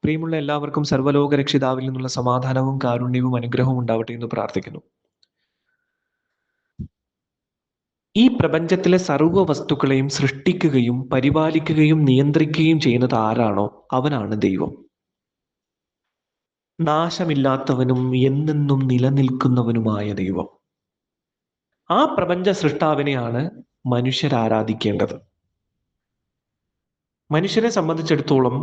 പ്രിയമുള്ള എല്ലാവർക്കും സർവ്വലോക രക്ഷിതാവിൽ നിന്നുള്ള സമാധാനവും കാരുണ്യവും അനുഗ്രഹവും ഉണ്ടാവട്ടെ എന്ന് പ്രാർത്ഥിക്കുന്നു. ഈ പ്രപഞ്ചത്തിലെ സർവ്വ വസ്തുക്കളെയും സൃഷ്ടിക്കുകയും പരിപാലിക്കുകയും നിയന്ത്രിക്കുകയും ചെയ്യുന്നത് ആരാണോ അവനാണ് ദൈവം. നാശമില്ലാത്തവനും എന്നെന്നും നിലനിൽക്കുന്നവനുമായ ദൈവം. ആ പ്രപഞ്ച സൃഷ്ടാവിനെയാണ് മനുഷ്യരാരാധിക്കേണ്ടത്. മനുഷ്യനെ സംബന്ധിച്ചിടത്തോളം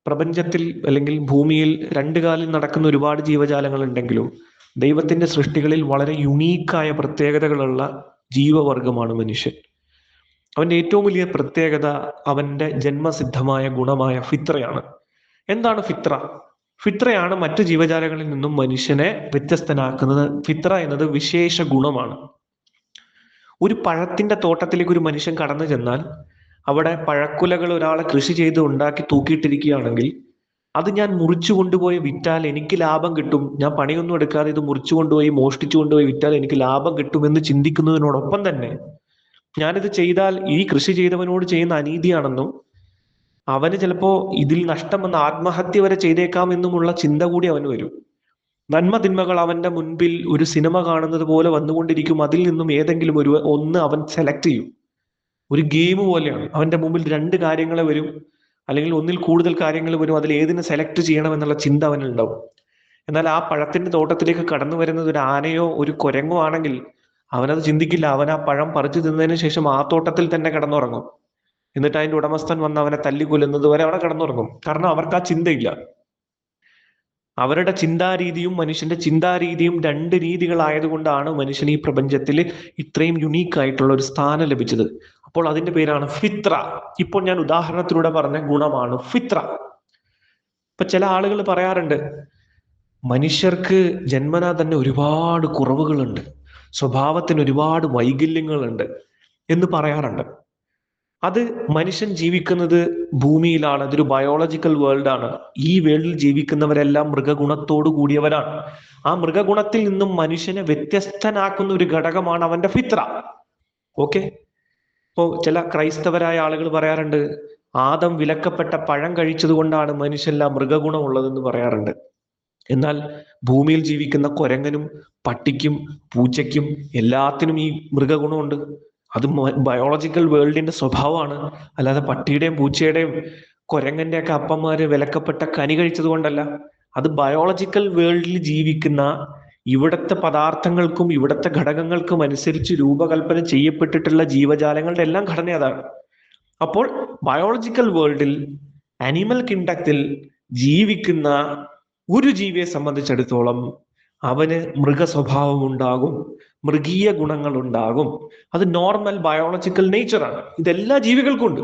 പ്രപഞ്ചത്തിൽ അല്ലെങ്കിൽ ഭൂമിയിൽ രണ്ടു കാലിൽ നടക്കുന്ന ഒരുപാട് ജീവജാലങ്ങൾ ഉണ്ടെങ്കിലും ദൈവത്തിന്റെ സൃഷ്ടികളിൽ വളരെ യുണീക്കായ പ്രത്യേകതകളുള്ള ജീവവർഗമാണ് മനുഷ്യൻ. അവന്റെ ഏറ്റവും വലിയ പ്രത്യേകത അവന്റെ ജന്മസിദ്ധമായ ഗുണമായ ഫിത്രയാണ്. എന്താണ് ഫിത്ര? ഫിത്രയാണ് മറ്റു ജീവജാലങ്ങളിൽ നിന്നും മനുഷ്യനെ വ്യത്യസ്തനാക്കുന്നത്. ഫിത്ര എന്നത് വിശേഷ ഗുണമാണ്. ഒരു പഴത്തിന്റെ തോട്ടത്തിലേക്ക് ഒരു മനുഷ്യൻ കടന്നു ചെന്നാൽ അവിടെ പഴക്കുലകൾ ഒരാളെ കൃഷി ചെയ്ത് ഉണ്ടാക്കി തൂക്കിയിട്ടിരിക്കുകയാണെങ്കിൽ അത് ഞാൻ മുറിച്ചു കൊണ്ടുപോയി വിറ്റാൽ എനിക്ക് ലാഭം കിട്ടും, ഞാൻ പണിയൊന്നും എടുക്കാതെ ഇത് മുറിച്ചു കൊണ്ടുപോയി മോഷ്ടിച്ചു കൊണ്ടുപോയി വിറ്റാൽ എനിക്ക് ലാഭം കിട്ടുമെന്ന് ചിന്തിക്കുന്നതിനോടൊപ്പം തന്നെ ഞാനിത് ചെയ്താൽ ഈ കൃഷി ചെയ്തവനോട് ചെയ്യുന്ന അനീതിയാണെന്നും അവന് ചിലപ്പോ ഇതിൽ നഷ്ടം വന്ന് ആത്മഹത്യ വരെ ചെയ്തേക്കാം എന്നുമുള്ള ചിന്ത കൂടി അവന് വരും. നന്മതിന്മകൾ അവന്റെ മുൻപിൽ ഒരു സിനിമ കാണുന്നത് പോലെ വന്നുകൊണ്ടിരിക്കും. അതിൽ നിന്നും ഏതെങ്കിലും ഒന്ന് അവൻ സെലക്ട് ചെയ്യും. ഒരു ഗെയിം പോലെയാണ്. അവന്റെ മുമ്പിൽ രണ്ട് കാര്യങ്ങളെ വരും, അല്ലെങ്കിൽ ഒന്നിൽ കൂടുതൽ കാര്യങ്ങൾ വരും. അതിൽ ഏതിനെ സെലക്ട് ചെയ്യണം എന്നുള്ള ചിന്ത അവനുണ്ടാവും. എന്നാൽ ആ പഴത്തിന്റെ തോട്ടത്തിലേക്ക് കടന്നു വരുന്നത് ഒരു ആനയോ ഒരു കുരങ്ങോ ആണെങ്കിൽ അവനത് ചിന്തിക്കില്ല. അവൻ ആ പഴം പറിച്ചു തിന്നതിന് ശേഷം ആ തോട്ടത്തിൽ തന്നെ കിടന്നുറങ്ങും. എന്നിട്ട് അതിന്റെ ഉടമസ്ഥൻ വന്ന് അവനെ തല്ലിക്കൊല്ലുന്നത് വരെ അവിടെ കിടന്നുറങ്ങും. കാരണം അവർക്ക് ആ ചിന്തയില്ല. അവരുടെ ചിന്താരീതിയും മനുഷ്യന്റെ ചിന്താരീതിയും രണ്ട് രീതികളായതുകൊണ്ടാണ് മനുഷ്യന് ഈ പ്രപഞ്ചത്തിൽ ഇത്രയും യുണീക്ക് ആയിട്ടുള്ള ഒരു സ്ഥാനം ലഭിച്ചത്. അപ്പോൾ അതിന്റെ പേരാണ് ഫിത്ര. ഇപ്പോൾ ഞാൻ ഉദാഹരണത്തിലൂടെ പറഞ്ഞ ഗുണമാണ് ഫിത്ര. ഇപ്പൊ ചില ആളുകൾ പറയാറുണ്ട്, മനുഷ്യർക്ക് ജന്മനാ തന്നെ ഒരുപാട് കുറവുകളുണ്ട്, സ്വഭാവത്തിന് ഒരുപാട് വൈകല്യങ്ങളുണ്ട് എന്ന് പറയാറുണ്ട്. അത് മനുഷ്യൻ ജീവിക്കുന്നത് ഭൂമിയിലാണ്. അതൊരു ബയോളജിക്കൽ വേൾഡ് ആണ്. ഈ വേൾഡിൽ ജീവിക്കുന്നവരെല്ലാം മൃഗഗുണത്തോടു കൂടിയവരാണ്. ആ മൃഗഗുണത്തിൽ നിന്നും മനുഷ്യനെ വ്യത്യസ്തനാക്കുന്ന ഒരു ഘടകമാണ് അവന്റെ ഫിത്ര. ഓക്കെ. ഇപ്പോ ചില ക്രൈസ്തവരായ ആളുകൾ പറയാറുണ്ട്, ആദം വിലക്കപ്പെട്ട പഴം കഴിച്ചത് കൊണ്ടാണ് മനുഷ്യനെല്ലാം മൃഗഗുണം ഉള്ളതെന്ന് പറയാറുണ്ട്. എന്നാൽ ഭൂമിയിൽ ജീവിക്കുന്ന കുരങ്ങനും പട്ടിക്കും പൂച്ചയ്ക്കും എല്ലാത്തിനും ഈ മൃഗഗുണമുണ്ട്. അത് ബയോളജിക്കൽ വേൾഡിന്റെ സ്വഭാവമാണ്. അല്ലാതെ പട്ടിയുടെയും പൂച്ചയുടെയും കുരങ്ങന്റെ ഒക്കെ അപ്പന്മാര് വിലക്കപ്പെട്ട കനി കഴിച്ചത് കൊണ്ടല്ല. അത് ബയോളജിക്കൽ വേൾഡിൽ ജീവിക്കുന്ന ഇവിടത്തെ പദാർത്ഥങ്ങൾക്കും ഇവിടത്തെ ഘടകങ്ങൾക്കും അനുസരിച്ച് രൂപകൽപ്പന ചെയ്യപ്പെട്ടിട്ടുള്ള ജീവജാലങ്ങളുടെ എല്ലാം ഘടന അതാണ്. അപ്പോൾ ബയോളജിക്കൽ വേൾഡിൽ അനിമൽ കിങ്ഡത്തിൽ ജീവിക്കുന്ന ഒരു ജീവിയെ സംബന്ധിച്ചിടത്തോളം അവന് മൃഗ സ്വഭാവം ഉണ്ടാകും, മൃഗീയ ഗുണങ്ങൾ ഉണ്ടാകും. അത് നോർമൽ ബയോളജിക്കൽ നേച്ചറാണ്. ഇതെല്ലാ ജീവികൾക്കും ഉണ്ട്.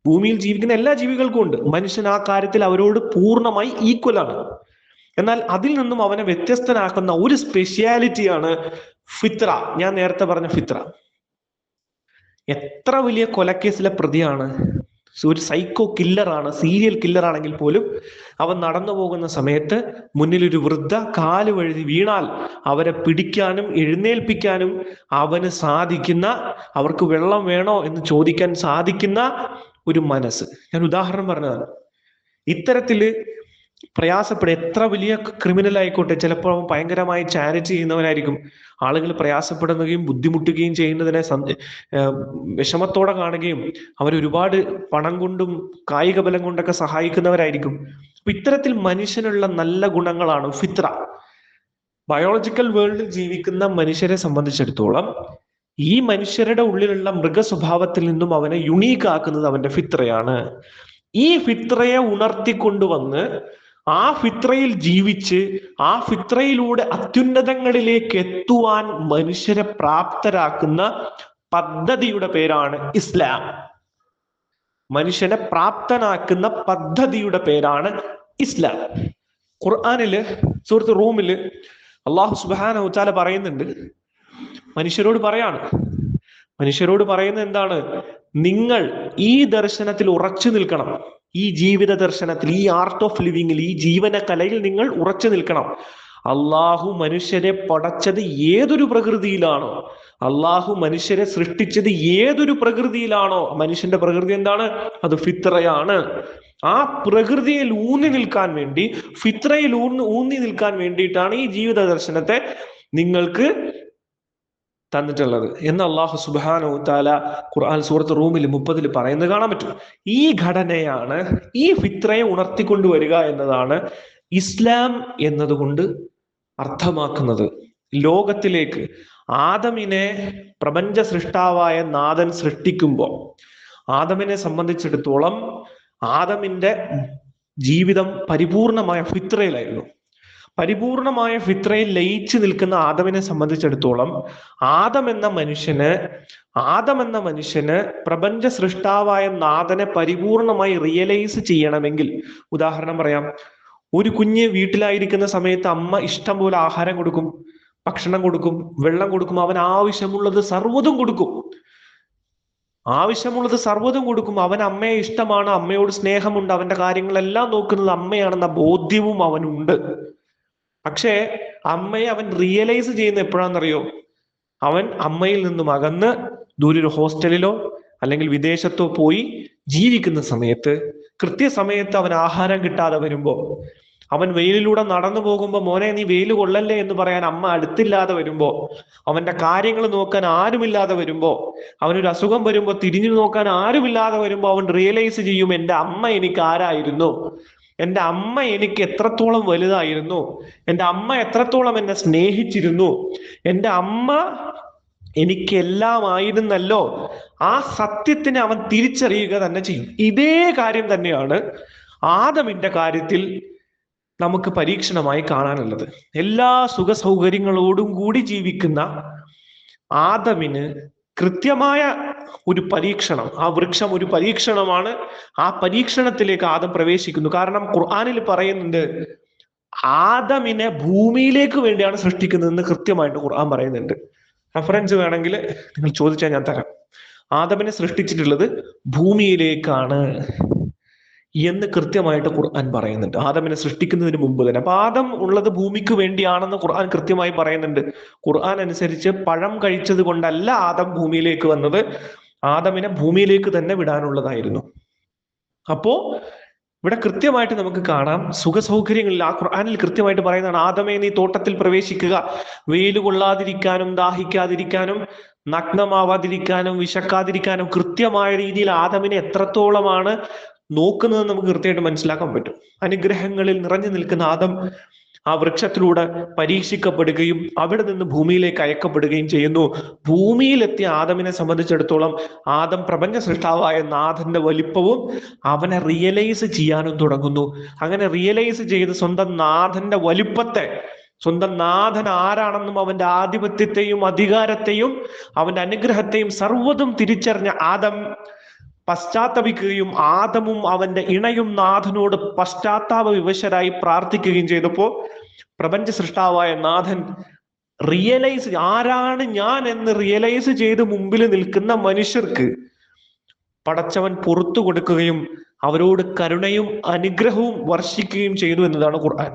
ഭൂമിയിൽ ജീവിക്കുന്ന എല്ലാ ജീവികൾക്കും ഉണ്ട്. മനുഷ്യൻ ആ കാര്യത്തിൽ അവരോട് പൂർണ്ണമായി ഈക്വൽ ആണ്. എന്നാൽ അതിൽ നിന്നും അവനെ വ്യത്യസ്തനാക്കുന്ന ഒരു സ്പെഷ്യാലിറ്റിയാണ് ഫിത്ര. ഞാൻ നേരത്തെ പറഞ്ഞ ഫിത്ര. എത്ര വലിയ കൊലക്കേസിലെ പ്രതിയാണ്, ഒരു സൈക്കോ കില്ലറാണ്, സീരിയൽ കില്ലർ ആണെങ്കിൽ പോലും അവൻ നടന്നു പോകുന്ന സമയത്ത് മുന്നിൽ ഒരു വൃദ്ധ കാല് വഴുതി വീണാൽ അവരെ പിടിക്കാനും എഴുന്നേൽപ്പിക്കാനും അവന് സാധിക്കുന്ന, അവർക്ക് വെള്ളം വേണോ എന്ന് ചോദിക്കാൻ സാധിക്കുന്ന ഒരു മനസ്സ്. ഞാൻ ഉദാഹരണം പറഞ്ഞതാണ്. ഇത്തരത്തില് പ്രയാസപ്പെടുക, എത്ര വലിയ ക്രിമിനൽ ആയിക്കോട്ടെ, ചിലപ്പോൾ അവൻ ഭയങ്കരമായി ചാരിറ്റി ചെയ്യുന്നവനായിരിക്കും. ആളുകൾ പ്രയാസപ്പെടുകയും ബുദ്ധിമുട്ടുകയും ചെയ്യുന്നതിനെ വിഷമത്തോടെ കാണുകയും അവരൊരുപാട് പണം കൊണ്ടും കായിക ബലം കൊണ്ടൊക്കെ സഹായിക്കുന്നവരായിരിക്കും. അപ്പൊ ഇത്തരത്തിൽ മനുഷ്യനുള്ള നല്ല ഗുണങ്ങളാണ് ഫിത്ര. ബയോളജിക്കൽ വേൾഡിൽ ജീവിക്കുന്ന മനുഷ്യരെ സംബന്ധിച്ചിടത്തോളം ഈ മനുഷ്യരുടെ ഉള്ളിലുള്ള മൃഗ സ്വഭാവത്തിൽ നിന്നും അവനെ യുണീക്ക് ആക്കുന്നത് അവന്റെ ഫിത്രയാണ്. ഈ ഫിത്രയെ ഉണർത്തിക്കൊണ്ടുവന്ന് ആ ഫിത്രയിൽ ജീവിച്ച് ആ ഫിത്രയിലൂടെ അത്യുന്നതങ്ങളിലേക്ക് എത്തുവാൻ മനുഷ്യരെ പ്രാപ്തരാക്കുന്ന പദ്ധതിയുടെ പേരാണ് ഇസ്ലാം. മനുഷ്യനെ പ്രാപ്തനാക്കുന്ന പദ്ധതിയുടെ പേരാണ് ഇസ്ലാം. ഖുർആനില് സൂറത്ത് റൂമില് അല്ലാഹു സുബ്ഹാനഹു വ തആല പറയുന്നുണ്ട്, മനുഷ്യരോട് പറയുന്നത് എന്താണ്? നിങ്ങൾ ഈ ദർശനത്തിൽ ഉറച്ചു നിൽക്കണം. ഈ ജീവിത ദർശനത്തിൽ, ഈ ആർട്ട് ഓഫ് ലിവിങ്ങിൽ, ഈ ജീവന കലയിൽ നിങ്ങൾ ഉറച്ചു നിൽക്കണം. അള്ളാഹു മനുഷ്യരെ പടച്ചത് ഏതൊരു പ്രകൃതിയിലാണോ അള്ളാഹു മനുഷ്യരെ സൃഷ്ടിച്ചത് ഏതൊരു പ്രകൃതിയിലാണോ, മനുഷ്യന്റെ പ്രകൃതി എന്താണ്? അത് ഫിത്രയാണ്. ആ പ്രകൃതിയിൽ ഊന്നി നിൽക്കാൻ വേണ്ടി, ഫിത്രയിൽ ഊന്നി നിൽക്കാൻ വേണ്ടിയിട്ടാണ് ഈ ജീവിത ദർശനത്തെ നിങ്ങൾക്ക് തന്നിട്ടുള്ളത് എന്ന് അള്ളാഹു സുബ്ഹാനഹു വ തആല ഖുർആൻ സൂറത്ത് റൂമിൽ 30 പറയുന്നത് കാണാൻ പറ്റും. ഈ ഘടനയാണ്, ഈ ഫിത്രയെ ഉണർത്തിക്കൊണ്ടുവരിക എന്നതാണ് ഇസ്ലാം എന്നതുകൊണ്ട് അർത്ഥമാക്കുന്നത്. ലോകത്തിലേക്ക് ആദമിനെ പ്രപഞ്ച സൃഷ്ടാവായ നാഥൻ സൃഷ്ടിക്കുമ്പോൾ ആദമിനെ സംബന്ധിച്ചിടത്തോളം ആദമിന്റെ ജീവിതം പരിപൂർണമായ ഫിത്രയിലായിരുന്നു. പരിപൂർണമായ ഫിത്രയിൽ ലയിച്ചു നിൽക്കുന്ന ആദമിനെ സംബന്ധിച്ചിടത്തോളം ആദം എന്ന മനുഷ്യന് പ്രപഞ്ച സൃഷ്ടാവായ നാഥനെ പരിപൂർണമായി റിയലൈസ് ചെയ്യണമെങ്കിൽ, ഉദാഹരണം പറയാം, ഒരു കുഞ്ഞ് വീട്ടിലായിരിക്കുന്ന സമയത്ത് അമ്മ ഇഷ്ടം പോലെ ആഹാരം കൊടുക്കും, ഭക്ഷണം കൊടുക്കും, വെള്ളം കൊടുക്കും, അവൻ ആവശ്യമുള്ളത് സർവ്വതും കൊടുക്കും. അവൻ അമ്മയെ ഇഷ്ടമാണ്, അമ്മയോട് സ്നേഹമുണ്ട്, അവന്റെ കാര്യങ്ങളെല്ലാം നോക്കുന്നത് അമ്മയാണെന്ന ബോധ്യവും അവനുണ്ട്. പക്ഷേ അമ്മയെ അവൻ റിയലൈസ് ചെയ്യുന്ന എപ്പോഴാണെന്നറിയോ? അവൻ അമ്മയിൽ നിന്നും അകന്ന് ദൂരെ ഒരു ഹോസ്റ്റലിലോ അല്ലെങ്കിൽ വിദേശത്തോ പോയി ജീവിക്കുന്ന സമയത്ത്, കൃത്യസമയത്ത് അവൻ ആഹാരം കിട്ടാതെ വരുമ്പോ, അവൻ വെയിലിലൂടെ നടന്നു പോകുമ്പോൾ മോനെ നീ വെയിൽ കൊള്ളല്ലേ എന്ന് പറയാൻ അമ്മ അടുത്തില്ലാതെ വരുമ്പോ, അവന്റെ കാര്യങ്ങൾ നോക്കാൻ ആരുമില്ലാതെ വരുമ്പോ, അവനൊരു അസുഖം വരുമ്പോ തിരിഞ്ഞു നോക്കാൻ ആരുമില്ലാതെ വരുമ്പോ അവൻ റിയലൈസ് ചെയ്യും, എൻ്റെ അമ്മ എനിക്ക് ആരായിരുന്നു, എൻ്റെ അമ്മ എനിക്ക് എത്രത്തോളം വലുതായിരുന്നു, എൻ്റെ അമ്മ എത്രത്തോളം എന്നെ സ്നേഹിച്ചിരുന്നു, എൻ്റെ അമ്മ എനിക്ക് എല്ലാം ആയിരുന്നല്ലോ. ആ സത്യത്തിനെ അവൻ തിരിച്ചറിയുക തന്നെ ചെയ്യും. ഇതേ കാര്യം തന്നെയാണ് ആദമിന്റെ കാര്യത്തിൽ നമുക്ക് പരീക്ഷണമായി കാണാനുള്ളത്. എല്ലാ സുഖ സൗകര്യങ്ങളോടും കൂടി ജീവിക്കുന്ന ആദമിന് കൃത്യമായ ഒരു പരീക്ഷണം, ആ വൃക്ഷം ഒരു പരീക്ഷണമാണ്. ആ പരീക്ഷണത്തിലേക്ക് ആദം പ്രവേശിക്കുന്നു. കാരണം ഖുർആനിൽ പറയുന്നുണ്ട്, ആദമിനെ ഭൂമിയിലേക്ക് വേണ്ടിയാണ് സൃഷ്ടിക്കുന്നതെന്ന് കൃത്യമായിട്ട് ഖുർആൻ പറയുന്നുണ്ട്. റെഫറൻസ് വേണമെങ്കിൽ നിങ്ങൾ ചോദിച്ചാൽ ഞാൻ തരാം. ആദമിനെ സൃഷ്ടിച്ചിട്ടുള്ളത് ഭൂമിയിലേക്കാണ് എന്ന് കൃത്യമായിട്ട് ഖുർആൻ പറയുന്നുണ്ട്, ആദമിനെ സൃഷ്ടിക്കുന്നതിന് മുമ്പ് തന്നെ. അപ്പൊ ആദം ഉള്ളത് ഭൂമിക്ക് വേണ്ടിയാണെന്ന് ഖുർആൻ കൃത്യമായി പറയുന്നുണ്ട്. ഖുർആൻ അനുസരിച്ച് പഴം കഴിച്ചത് കൊണ്ടല്ല ആദം ഭൂമിയിലേക്ക് വന്നത്, ആദമിനെ ഭൂമിയിലേക്ക് തന്നെ വിടാനുള്ളതായിരുന്നു. അപ്പോ ഇവിടെ കൃത്യമായിട്ട് നമുക്ക് കാണാം, സുഖ സൗകര്യങ്ങളിൽ ആ ഖുർആനിൽ കൃത്യമായിട്ട് പറയുന്നതാണ്, ആദമേ നീ തോട്ടത്തിൽ പ്രവേശിക്കുക, വെയിൽ കൊള്ളാതിരിക്കാനും ദാഹിക്കാതിരിക്കാനും നഗ്നമാവാതിരിക്കാനും വിശക്കാതിരിക്കാനും കൃത്യമായ രീതിയിൽ ആദമിനെ എത്രത്തോളമാണ് നോക്കുന്നത് നമുക്ക് കൃത്യമായിട്ട് മനസ്സിലാക്കാൻ പറ്റും. അനുഗ്രഹങ്ങളിൽ നിറഞ്ഞു നിൽക്കുന്ന ആദം ആ വൃക്ഷത്തിലൂടെ പരീക്ഷിക്കപ്പെടുകയും അവിടെ നിന്ന് ഭൂമിയിലേക്ക് അയക്കപ്പെടുകയും ചെയ്യുന്നു. ഭൂമിയിലെത്തിയ ആദമിനെ സംബന്ധിച്ചിടത്തോളം ആദം പ്രപഞ്ച സൃഷ്ടാവായ നാഥന്റെ വലിപ്പവും അവനെ റിയലൈസ് ചെയ്യാനും തുടങ്ങുന്നു. അങ്ങനെ റിയലൈസ് ചെയ്ത് സ്വന്തം നാഥന്റെ വലിപ്പത്തെ, സ്വന്തം നാഥൻ ആരാണെന്നും അവന്റെ ആധിപത്യത്തെയും അധികാരത്തെയും അവന്റെ അനുഗ്രഹത്തെയും സർവ്വതും തിരിച്ചറിഞ്ഞ ആദം പശ്ചാത്തപിക്കുകയും ആദമും അവന്റെ ഇണയും നാഥനോട് പശ്ചാത്താപ വിവശരായി പ്രാർത്ഥിക്കുകയും ചെയ്തപ്പോ പ്രപഞ്ച സൃഷ്ടാവായ നാഥൻ റിയലൈസ്, ആരാണ് ഞാൻ എന്ന് റിയലൈസ് ചെയ്ത് മുമ്പിൽ നിൽക്കുന്ന മനുഷ്യർക്ക് പടച്ചവൻ പുറത്തു കൊടുക്കുകയും അവരോട് കരുണയും അനുഗ്രഹവും വർഷിക്കുകയും ചെയ്തു എന്നതാണ് ഖുർആൻ.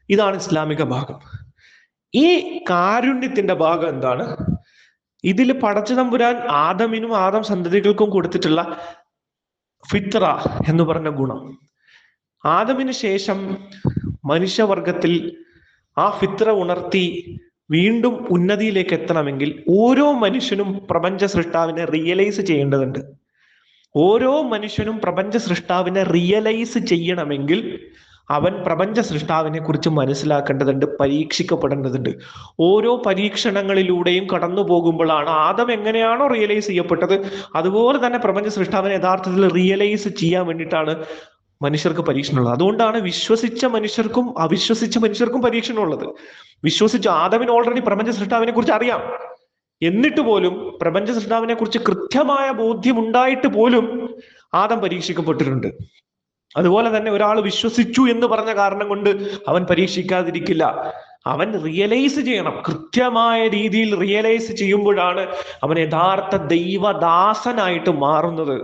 ഇതാണ് ഇസ്ലാമിക ഭാഗം. ഈ കാരുണ്യത്തിന്റെ ഭാഗം എന്താണ്? ഇതിൽ പടച്ച തമ്പുരാൻ ആദമിനും ആദം സന്തതികൾക്കും കൊടുത്തിട്ടുള്ള ഫിത്ര എന്ന് പറഞ്ഞ ഗുണം, ആദമിന് ശേഷം മനുഷ്യവർഗത്തിൽ ആ ഫിത്ര ഉണർത്തി വീണ്ടും ഉന്നതിയിലേക്ക് എത്തണമെങ്കിൽ ഓരോ മനുഷ്യനും പ്രപഞ്ച സൃഷ്ടാവിനെ റിയലൈസ് ചെയ്യേണ്ടതുണ്ട്. ഓരോ മനുഷ്യനും പ്രപഞ്ച സൃഷ്ടാവിനെ റിയലൈസ് ചെയ്യണമെങ്കിൽ അവൻ പ്രപഞ്ച സൃഷ്ടാവിനെ കുറിച്ച് മനസ്സിലാക്കേണ്ടതുണ്ട്, പരീക്ഷിക്കപ്പെടേണ്ടതുണ്ട്. ഓരോ പരീക്ഷണങ്ങളിലൂടെയും കടന്നു പോകുമ്പോഴാണ് ആദം എങ്ങനെയാണോ റിയലൈസ് ചെയ്യപ്പെട്ടത് അതുപോലെ തന്നെ പ്രപഞ്ച സൃഷ്ടാവിനെ യഥാർത്ഥത്തിൽ റിയലൈസ് ചെയ്യാൻ വേണ്ടിയിട്ടാണ് മനുഷ്യർക്ക് പരീക്ഷണമുള്ളത്. അതുകൊണ്ടാണ് വിശ്വസിച്ച മനുഷ്യർക്കും അവിശ്വസിച്ച മനുഷ്യർക്കും പരീക്ഷണമുള്ളത്. വിശ്വസിച്ച ആദമിന് ഓൾറെഡി പ്രപഞ്ച സൃഷ്ടാവിനെ കുറിച്ച് അറിയാം, എന്നിട്ട് പോലും പ്രപഞ്ച സൃഷ്ടാവിനെ കുറിച്ച് കൃത്യമായ ബോധ്യം ഉണ്ടായിട്ട് പോലും ആദം പരീക്ഷിക്കപ്പെട്ടിട്ടുണ്ട്. അതുപോലെ തന്നെ ഒരാൾ വിശ്വസിച്ചു എന്ന് പറഞ്ഞ കാരണം കൊണ്ട് അവൻ പരീക്ഷിക്കാതിരിക്കില്ല. അവൻ റിയലൈസ് ചെയ്യണം, കൃത്യമായ രീതിയിൽ റിയലൈസ് ചെയ്യുമ്പോഴാണ് അവൻ യഥാർത്ഥ ദൈവദാസനായിട്ട് മാറുന്നത്.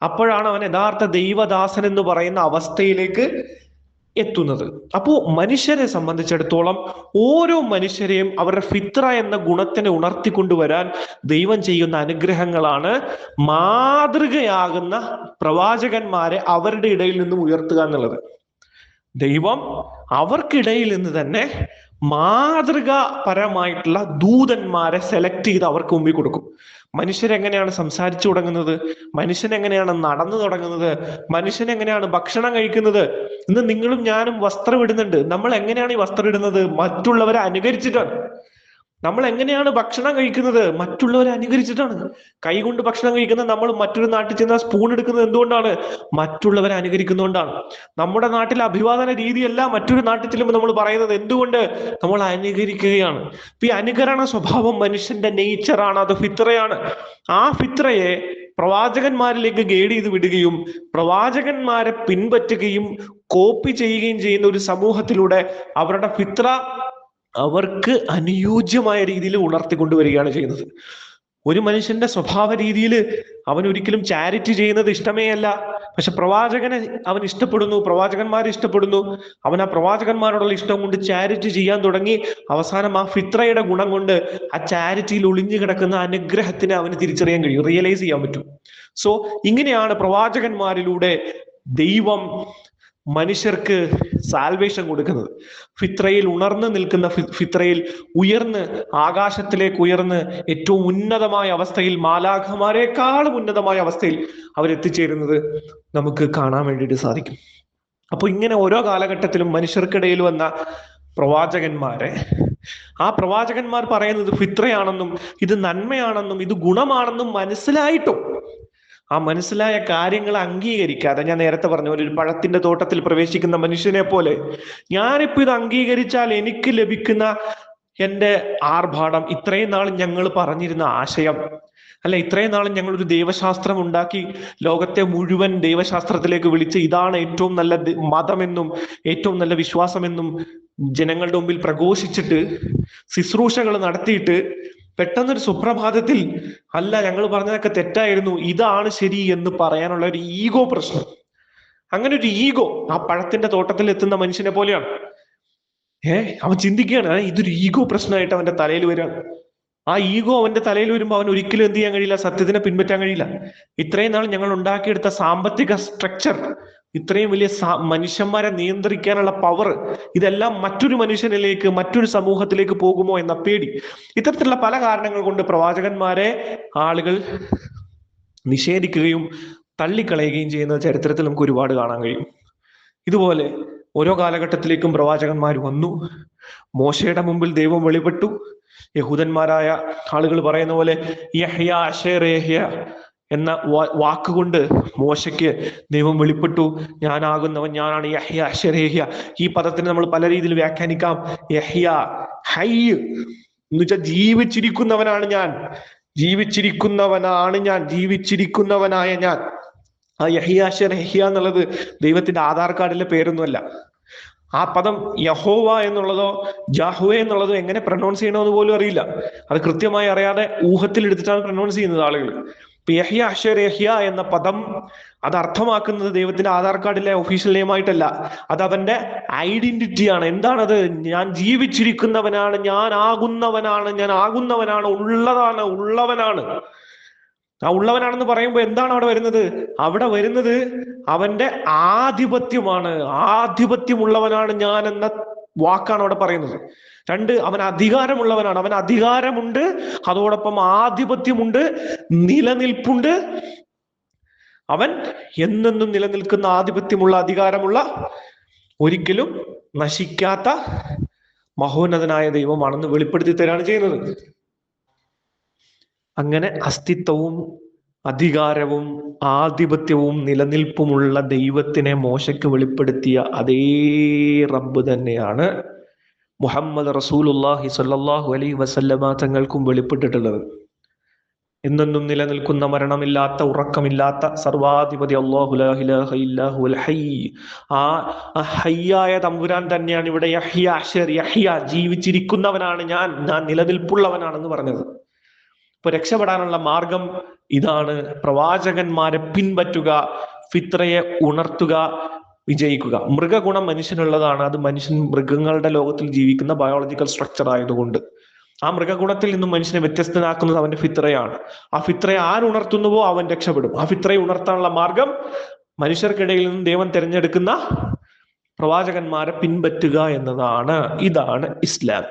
അപ്പോഴാണ് അവൻ യഥാർത്ഥ ദൈവദാസൻ എന്ന് പറയുന്ന അവസ്ഥയിലേക്ക് എത്തുന്നത്. അപ്പോ മനുഷ്യരെ സംബന്ധിച്ചിടത്തോളം ഓരോ മനുഷ്യരെയും അവരുടെ ഫിത്ര എന്ന ഗുണത്തിനെ ഉണർത്തിക്കൊണ്ടുവരാൻ ദൈവം ചെയ്യുന്ന അനുഗ്രഹങ്ങളാണ് മാതൃകയാകുന്ന പ്രവാചകന്മാരെ അവരുടെ ഇടയിൽ നിന്നും ഉയർത്തുക എന്നുള്ളത്. ദൈവം അവർക്കിടയിൽ നിന്ന് തന്നെ മാതൃകാപരമായിട്ടുള്ള ദൂതന്മാരെ സെലക്ട് ചെയ്ത് അവർക്ക് മുമ്പിൽ കൊടുക്കും. മനുഷ്യരെങ്ങനെയാണ് സംസാരിച്ചു തുടങ്ങുന്നത്, മനുഷ്യൻ എങ്ങനെയാണ് നടന്നു തുടങ്ങുന്നത്, മനുഷ്യൻ എങ്ങനെയാണ് ഭക്ഷണം കഴിക്കുന്നത്. ഇന്ന് നിങ്ങളും ഞാനും വസ്ത്രം ഇടുന്നുണ്ട്. നമ്മൾ എങ്ങനെയാണ് ഈ വസ്ത്രം ഇടുന്നത്? മറ്റുള്ളവരെ അനുകരിച്ചിട്ടാണ്. നമ്മൾ എങ്ങനെയാണ് ഭക്ഷണം കഴിക്കുന്നത്? മറ്റുള്ളവരെ അനുകരിച്ചിട്ടാണ്. കൈകൊണ്ട് ഭക്ഷണം കഴിക്കുന്ന നമ്മൾ മറ്റൊരു നാട്ടിൽ ചെന്നാൽ സ്പൂൺ എടുക്കുന്നത് എന്തുകൊണ്ടാണ്? മറ്റുള്ളവരെ അനുകരിക്കുന്നതുകൊണ്ടാണ്. നമ്മുടെ നാട്ടിലെ അഭിവാദന രീതിയല്ല മറ്റൊരു നാട്ടിൽ ചെല്ലുമ്പോൾ നമ്മൾ പറയുന്നത്. എന്തുകൊണ്ട്? നമ്മൾ അനുകരിക്കുകയാണ്. ഈ അനുകരണ സ്വഭാവം മനുഷ്യന്റെ നേച്ചറാണ്, അത് ഫിത്രയാണ്. ആ ഫിത്രയെ പ്രവാചകന്മാരിലേക്ക് ഗൈഡ് ചെയ്ത് വിടുകയും പ്രവാചകന്മാരെ പിൻപറ്റുകയും കോപ്പി ചെയ്യുകയും ചെയ്യുന്ന ഒരു സമൂഹത്തിലൂടെ അവരുടെ ഫിത്ര അവർക്ക് അനുയോജ്യമായ രീതിയിൽ ഉണർത്തിക്കൊണ്ടുവരികയാണ് ചെയ്യുന്നത്. ഒരു മനുഷ്യന്റെ സ്വഭാവ രീതിയിൽ അവൻ ഒരിക്കലും ചാരിറ്റി ചെയ്യുന്നത് ഇഷ്ടമേ അല്ല. പക്ഷെ പ്രവാചകനെ അവൻ ഇഷ്ടപ്പെടുന്നു, പ്രവാചകന്മാരെ ഇഷ്ടപ്പെടുന്നു. അവൻ ആ പ്രവാചകന്മാരോടുള്ള ഇഷ്ടം കൊണ്ട് ചാരിറ്റി ചെയ്യാൻ തുടങ്ങി. അവസാനം ആ ഫിത്രയുടെ ഗുണം കൊണ്ട് ആ ചാരിറ്റിയിൽ ഒളിഞ്ഞു കിടക്കുന്ന അനുഗ്രഹത്തിനെ അവന് തിരിച്ചറിയാൻ കഴിയും, റിയലൈസ് ചെയ്യാൻ പറ്റും. സോ ഇങ്ങനെയാണ് പ്രവാചകന്മാരിലൂടെ ദൈവം മനുഷ്യർക്ക് സാൽവേഷൻ കൊടുക്കുന്നത്. ഫിത്രയിൽ ഉണർന്നു നിൽക്കുന്ന ഫിത്രയിൽ ഉയർന്ന് ആകാശത്തിലേക്ക് ഉയർന്ന് ഏറ്റവും ഉന്നതമായ അവസ്ഥയിൽ, മാലാഖമാരെക്കാളും ഉന്നതമായ അവസ്ഥയിൽ അവരെത്തിച്ചേരുന്നത് നമുക്ക് കാണാൻ വേണ്ടിയിട്ട് സാധിക്കും. അപ്പൊ ഇങ്ങനെ ഓരോ കാലഘട്ടത്തിലും മനുഷ്യർക്കിടയിൽ വന്ന പ്രവാചകന്മാരെ, ആ പ്രവാചകന്മാർ പറയുന്നത് ഫിത്രയാണെന്നും ഇത് നന്മയാണെന്നും ഇത് ഗുണമാണെന്നും മനസ്സിലായിട്ടും ആ മനസ്സിലായ കാര്യങ്ങൾ അംഗീകരിക്കാതെ, ഞാൻ നേരത്തെ പറഞ്ഞ പോലെ ഒരു പഴത്തിന്റെ തോട്ടത്തിൽ പ്രവേശിക്കുന്ന മനുഷ്യനെ പോലെ, ഞാനിപ്പോ ഇത് അംഗീകരിച്ചാൽ എനിക്ക് ലഭിക്കുന്ന എൻ്റെ ആർഭാടം, ഇത്രയും നാൾ ഞങ്ങൾ പറഞ്ഞിരുന്ന ആശയം അല്ല, ഇത്രയും നാളും ഞങ്ങൾ ഒരു ദൈവശാസ്ത്രം ഉണ്ടാക്കി ലോകത്തെ മുഴുവൻ ദൈവശാസ്ത്രത്തിലേക്ക് വിളിച്ച് ഇതാണ് ഏറ്റവും നല്ല മതമെന്നും ഏറ്റവും നല്ല വിശ്വാസമെന്നും ജനങ്ങളുടെ മുമ്പിൽ പ്രഘോഷിച്ചിട്ട് ശുശ്രൂഷകൾ നടത്തിയിട്ട് പെട്ടെന്നൊരു സുപ്രഭാതത്തിൽ അല്ല, ഞങ്ങൾ പറഞ്ഞതൊക്കെ തെറ്റായിരുന്നു, ഇതാണ് ശരി എന്ന് പറയാനുള്ള ഒരു ഈഗോ പ്രശ്നം. അങ്ങനെ ഒരു ഈഗോ ആ പഴത്തിന്റെ തോട്ടത്തിൽ എത്തുന്ന മനുഷ്യനെ പോലെയാണ്. അവൻ ചിന്തിക്കുകയാണ്, ഇതൊരു ഈഗോ പ്രശ്നമായിട്ട് അവന്റെ തലയിൽ വരികയാണ്. ആ ഈഗോ അവന്റെ തലയിൽ വരുമ്പോൾ അവൻ ഒരിക്കലും എന്ത് ചെയ്യാൻ കഴിയില്ല? സത്യത്തിനെ പിൻപറ്റാൻ കഴിയില്ല. ഇത്രയും നാൾ ഞങ്ങൾ ഉണ്ടാക്കിയെടുത്ത സാമ്പത്തിക സ്ട്രക്ചർ, ഇത്രയും വലിയ മനുഷ്യന്മാരെ നിയന്ത്രിക്കാനുള്ള പവർ, ഇതെല്ലാം മറ്റൊരു മനുഷ്യനിലേക്ക്, മറ്റൊരു സമൂഹത്തിലേക്ക് പോകുമോ എന്ന പേടി. ഇത്തരത്തിലുള്ള പല കാരണങ്ങൾ കൊണ്ട് പ്രവാചകന്മാരെ ആളുകൾ നിഷേധിക്കുകയും തള്ളിക്കളയുകയും ചെയ്യുന്ന ചരിത്രത്തിൽ നമുക്ക് ഒരുപാട് കാണാൻ കഴിയും. ഇതുപോലെ ഓരോ കാലഘട്ടത്തിലേക്കും പ്രവാചകന്മാർ വന്നു. മോശയുടെ മുമ്പിൽ ദൈവം വെളിപ്പെട്ടു. യഹൂദന്മാരായ ആളുകൾ പറയുന്ന പോലെ യഹ്യ അശേർ യഹ്യ എന്ന വാക്കുകൊണ്ട് മോശയ്ക്ക് ദൈവം വെളിപ്പെട്ടു. ഞാനാകുന്നവൻ ഞാനാണ്, യഹ്യ അശേർ യഹ്യ. ഈ പദത്തിന് നമ്മൾ പല രീതിയിൽ വ്യാഖ്യാനിക്കാം. യഹ്യ ഹൈ എന്ന് വെച്ചാൽ ജീവിച്ചിരിക്കുന്നവനാണ് ഞാൻ, ജീവിച്ചിരിക്കുന്നവനാണ് ഞാൻ, ജീവിച്ചിരിക്കുന്നവനായ ഞാൻ. ആ യഹ്യ അശേർ യഹ്യ എന്നുള്ളത് ദൈവത്തിന്റെ ആധാർ കാർഡിലെ പേരൊന്നുമല്ല. ആ പദം യഹോവ എന്നുള്ളതോ ജാഹുവേ എന്നുള്ളതോ എങ്ങനെ പ്രൊനൗൺസ് ചെയ്യണമെന്ന് പോലും അറിയില്ല. അത് കൃത്യമായി അറിയാതെ ഊഹത്തിലെടുത്തിട്ടാണ് പ്രൊനൗൺസ് ചെയ്യുന്നത് ആളുകൾ. ഇപ്പൊ യഹ്യ അശേർ യഹ്യ എന്ന പദം അത് അർത്ഥമാക്കുന്നത് ദൈവത്തിന്റെ ആധാർ കാർഡിലെ ഒഫീഷ്യൽ നെയിമായിട്ടല്ല, അത് അവന്റെ ഐഡന്റിറ്റിയാണ്. എന്താണത്? ഞാൻ ജീവിച്ചിരിക്കുന്നവനാണ്, ഞാൻ ആകുന്നവനാണ്, ഉള്ളവനാണ്. ആ ഉള്ളവനാണെന്ന് പറയുമ്പോൾ എന്താണ് അവിടെ വരുന്നത്? അവിടെ വരുന്നത് അവന്റെ ആധിപത്യമാണ്. ആധിപത്യമുള്ളവനാണ് ഞാൻ എന്ന വാക്കാണ് അവിടെ പറയുന്നത്. രണ്ട്, അവൻ അധികാരമുള്ളവനാണ്. അവൻ അധികാരമുണ്ട്, അതോടൊപ്പം ആധിപത്യമുണ്ട്, നിലനിൽപ്പുണ്ട്. അവൻ എന്നെന്നും നിലനിൽക്കുന്ന ആധിപത്യമുള്ള, അധികാരമുള്ള, ഒരിക്കലും നശിക്കാത്ത മഹോന്നതനായ ദൈവമാണെന്ന് വെളിപ്പെടുത്തി തരാണ് ചെയ്യുന്നത്. അങ്ങനെ അസ്തിത്വവും അധികാരവും ആധിപത്യവും നിലനിൽപ്പുമുള്ള ദൈവത്തിനെ മോശയ്ക്ക് വെളിപ്പെടുത്തിയ അതേ റബ്ബ് തന്നെയാണ് മുഹമ്മദ് റസൂലുള്ളാഹി സ്വല്ലല്ലാഹു അലൈഹി വസല്ലമ തങ്ങൾക്കും വെളിപ്പെട്ടിട്ടുള്ളത്. എന്നെന്നും നിലനിൽക്കുന്ന, മരണമില്ലാത്ത, ഉറക്കമില്ലാത്ത സർവാധിപതി അല്ലാഹു ലാ ഇലാഹ ഇല്ലാ ഹുവൽ ഹയ്യ്. ആ ഹയ്യായ തമ്പുരാൻ തന്നെയാണ് ഇവിടെ യഹ്യ അശേർ യഹ്യ, ജീവിച്ചിരിക്കുന്നവനാണ് ഞാൻ നിലനിൽപ്പുള്ളവനാണെന്ന് പറഞ്ഞത്. ഇപ്പൊ രക്ഷപ്പെടാനുള്ള മാർഗം ഇതാണ്: പ്രവാചകന്മാരെ പിൻപറ്റുക, ഫിത്രയെ ഉണർത്തുക, വിജയിക്കുക. മൃഗഗുണം മനുഷ്യനുള്ളതാണ്. അത് മനുഷ്യൻ മൃഗങ്ങളുടെ ലോകത്തിൽ ജീവിക്കുന്ന ബയോളജിക്കൽ സ്ട്രക്ചർ ആയതുകൊണ്ട് ആ മൃഗഗുണത്തിൽ നിന്നും മനുഷ്യനെ വ്യത്യസ്തനാക്കുന്നത് അവന്റെ ഫിത്രയാണ്. ആ ഫിത്രയെ ആരുണർത്തുന്നുവോ അവൻ രക്ഷപ്പെടും. ആ ഫിത്രയെ ഉണർത്താനുള്ള മാർഗം മനുഷ്യർക്കിടയിൽ നിന്നും ദൈവം തിരഞ്ഞെടുക്കുന്ന പ്രവാചകന്മാരെ പിൻപറ്റുക എന്നതാണ്. ഇതാണ് ഇസ്ലാം.